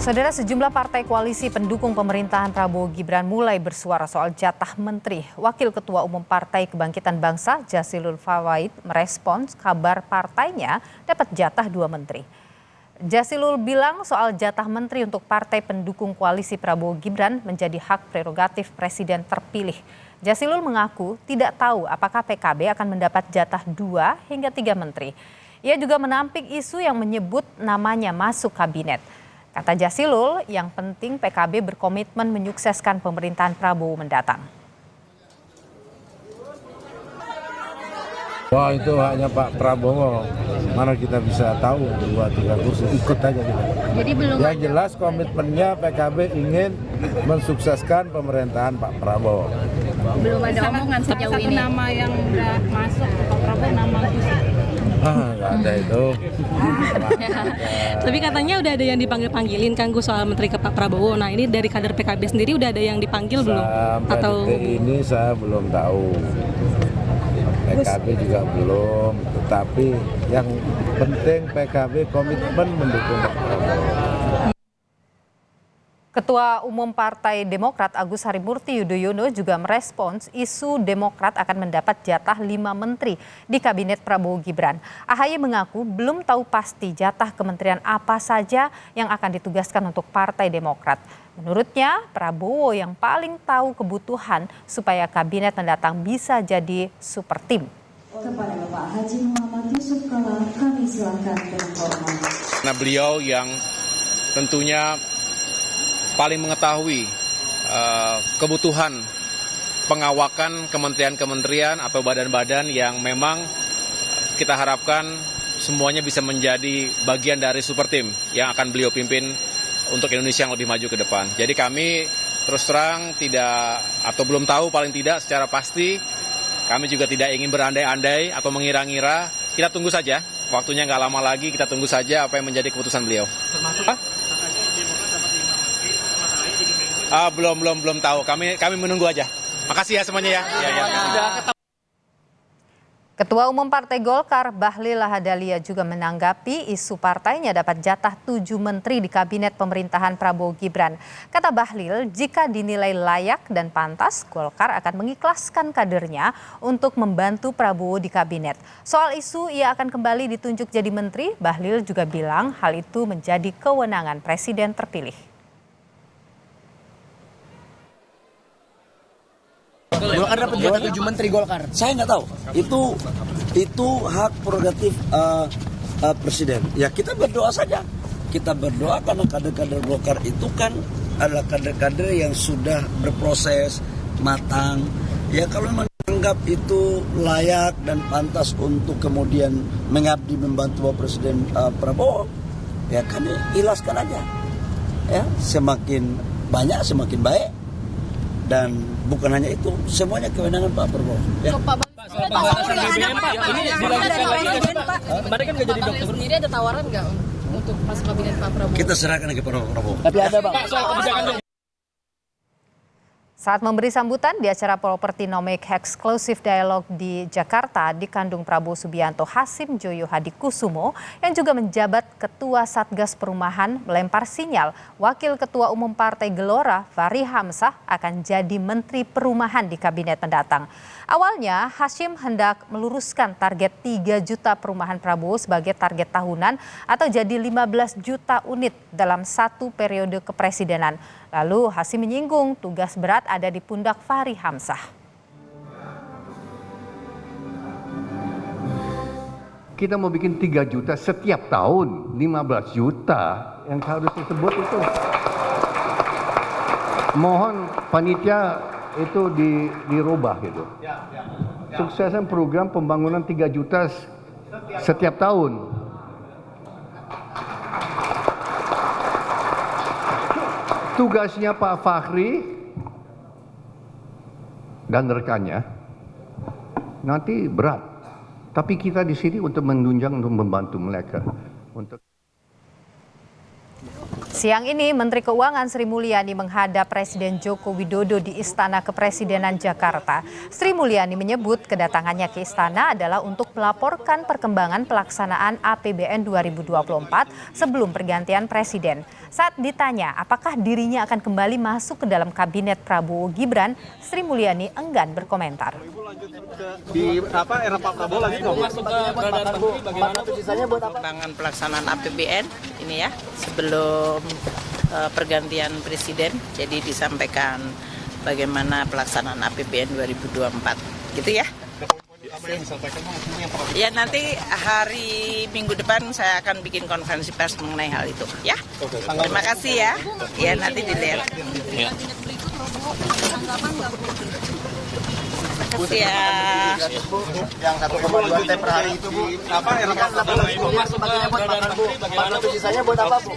Saudara, sejumlah partai koalisi pendukung pemerintahan Prabowo Gibran mulai bersuara soal jatah menteri. Wakil Ketua Umum Partai Kebangkitan Bangsa, Jazilul Fawait, merespons kabar partainya dapat jatah 2 menteri. Jazilul bilang soal jatah menteri untuk partai pendukung koalisi Prabowo Gibran menjadi hak prerogatif presiden terpilih. Jazilul mengaku tidak tahu apakah PKB akan mendapat jatah 2 hingga 3 menteri. Ia juga menampik isu yang menyebut namanya masuk kabinet. Kata Jazilul, yang penting PKB berkomitmen menyukseskan pemerintahan Prabowo mendatang. Wah, itu haknya Pak Prabowo. Mana kita bisa tahu 2-3 kursi, ikut aja kita. Jadi belum. Yang jelas komitmennya PKB ingin mensukseskan pemerintahan Pak Prabowo. Belum ada omongan sejauh ini. Satu nama yang udah masuk Pak Prabowo nama Gus. Nggak ada itu. Tapi katanya udah ada yang dipanggil-panggilin kan Gus soal Menteri ke Pak Prabowo. Nah ini dari kader PKB sendiri udah ada yang dipanggil belum? Sampai Atau detik ini saya belum tahu. PKB juga belum. Tetapi yang penting PKB komitmen mendukung Pak Prabowo. Ketua Umum Partai Demokrat Agus Harimurti Yudhoyono juga merespons isu Demokrat akan mendapat jatah 5 menteri di Kabinet Prabowo Gibran. AHY mengaku belum tahu pasti jatah kementerian apa saja yang akan ditugaskan untuk Partai Demokrat. Menurutnya, Prabowo yang paling tahu kebutuhan supaya kabinet mendatang bisa jadi super tim. Kepada Bapak Haji Muhammad Yusuf Kala, kami silakan berinformasi. Nah, beliau yang tentunya paling mengetahui kebutuhan pengawakan kementerian-kementerian atau badan-badan yang memang kita harapkan semuanya bisa menjadi bagian dari super team yang akan beliau pimpin untuk Indonesia yang lebih maju ke depan. Jadi kami terus terang tidak atau belum tahu paling tidak secara pasti, kami juga tidak ingin berandai-andai atau mengira-ngira. Kita tunggu saja, waktunya nggak lama lagi, kita tunggu saja apa yang menjadi keputusan beliau. Belum tahu. Kami menunggu aja. Makasih ya semuanya ya. Ketua Umum Partai Golkar Bahlil Lahadalia juga menanggapi isu partainya dapat jatah 7 menteri di Kabinet Pemerintahan Prabowo Gibran. Kata Bahlil, jika dinilai layak dan pantas, Golkar akan mengikhlaskan kadernya untuk membantu Prabowo di Kabinet. Soal isu ia akan kembali ditunjuk jadi menteri, Bahlil juga bilang hal itu menjadi kewenangan presiden terpilih. Golkar dapat jatah 7 menteri Golkar. Saya nggak tahu. Itu hak prerogatif presiden. Ya kita berdoa saja. Kita berdoa karena kader-kader Golkar itu kan adalah kader-kader yang sudah berproses matang. Ya kalau memang dianggap itu layak dan pantas untuk kemudian mengabdi membantu Bapak Presiden Prabowo, ya kami ikhlaskan aja. Ya semakin banyak semakin baik. Dan bukan hanya itu, semuanya kewenangan Pak Prabowo. Ya. Kemarin kan nggak jadi dokter. Sendiri ada tawaran nggak untuk masuk kabinet Pak Prabowo? Kita serahkan ke Pak Prabowo. Tapi ada Pak. Soal kebijakan. Saat memberi sambutan di acara Properti Nomik Exclusive Dialog di Jakarta, dikandung Prabowo Subianto, Hasim Joyo Hadikusumo yang juga menjabat Ketua Satgas Perumahan melempar sinyal Wakil Ketua Umum Partai Gelora Fahri Hamzah akan jadi Menteri Perumahan di Kabinet mendatang. Awalnya Hasim hendak meluruskan target 3 juta perumahan Prabowo sebagai target tahunan atau jadi 15 juta unit dalam 1 periode kepresidenan. Lalu Hasim menyinggung tugas berat ada di pundak Fahri Hamzah. Kita mau bikin 3 juta setiap tahun, 15 juta yang harus disebut itu. Mohon panitia itu dirubah gitu. Suksesan program pembangunan 3 juta setiap tahun. Tugasnya Pak Fahri dan rekannya nanti berat, tapi kita di sini untuk menunjang, untuk membantu mereka. Siang ini, Menteri Keuangan Sri Mulyani menghadap Presiden Joko Widodo di Istana Kepresidenan Jakarta. Sri Mulyani menyebut kedatangannya ke istana adalah untuk melaporkan perkembangan pelaksanaan APBN 2024 sebelum pergantian presiden. Saat ditanya apakah dirinya akan kembali masuk ke dalam kabinet Prabowo Gibran, Sri Mulyani enggan berkomentar. Di era Pak Prabowo lagi masuk ke Perdana Menteri, bagaimana perkembangan pelaksanaan APBN ini ya sebelum pergantian presiden, jadi disampaikan bagaimana pelaksanaan APBN 2024 gitu ya. Ya nanti hari Minggu depan saya akan bikin konferensi pers mengenai hal itu ya. Terima kasih ya. Ya nanti dilihat. Ya. Yang 1,2 T per hari itu Bu, era Pak Prabowo masuk ke Perdana Menteri, bagaimana Bu? Sisanya buat apa Bu?